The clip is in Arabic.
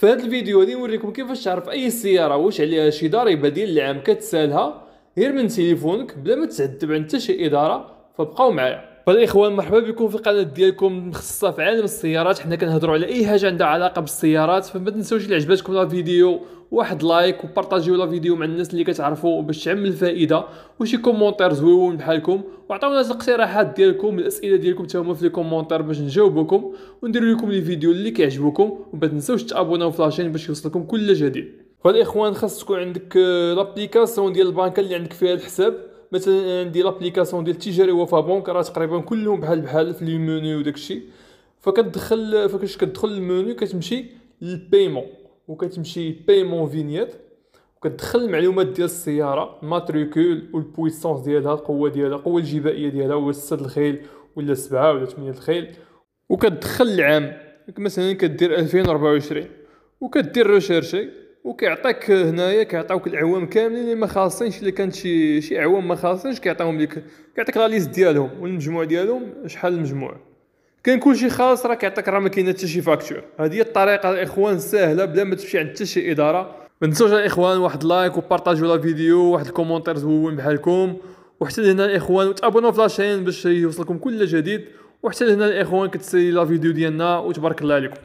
في هذا الفيديو غادي نوريكم كيفاش تعرف اي سياره واش عليها شي ضريبه ديال العام كتسالها غير من تليفونك بلا ما تعذب عند حتى شي اداره. فبقاو معايا. فالاخوان مرحبا بكم في القناه ديالكم مخصصه في عالم السيارات. حنا كنهضروا على اي حاجه عندها علاقه بالسيارات. فما تنساوش اللي عجبتكم الفيديو واحد لايك وبارطاجيو لا فيديو مع الناس اللي كتعرفوا باش تعمل فائده، وشي كومونتير زويون بحالكم، وعطيونا الاقتراحات ديالكم الاسئله ديالكم حتى هما في لي كومونتير باش نجاوبكم وندير لكم لي فيديو اللي كيعجبوكم. وما تنساوش تابوناو في لاشين باش يوصلكم كل جديد. فالاخوان خاص تكون عندك لابليكاسيون ديال البنكه اللي عندك فيها الحساب. مثلا عندي لابليكاسيون ديال التجاري وفا بونك، راه تقريبا كلهم بحال في لي مونيو وداكشي. فاش كتدخل المونيو كتمشي للبايمون وكتمشي بايمون فينيت، وكتدخل المعلومات ديال السياره، الماتريكول والبويسونس ديالها، القوه ديالها، القوه الجبائيه ديالها، واش 6 الخيل ولا 7 ولا 8 الخيل، وكتدخل العام. مثلا كدير 2024 وكدير ريشيرشي، وكيعطيك هنايا كيعطيوك الاعوام كاملين اللي ما خاصينش. الا كانت شي اعوام ما خاصينش كيعطيهم لك، كيعطيك لا ليست ديالهم والمجموع ديالهم شحال المجموع. كان كلشي خاص راه كيعطيك، راه ما كاين حتى شي فاكتور. هذه هي الطريقه الاخوان ساهله بلا ما تمشي عند حتى شي اداره. ما تنسوش الاخوان واحد لايك وبارطاجيو لا فيديو، واحد الكومونتير زوين بحالكم، وحتى لهنا الاخوان وتابوناو في لاشين باش يوصلكم كل جديد. وحتى لهنا الاخوان كتسالي لا فيديو ديالنا، وتبارك الله عليكم.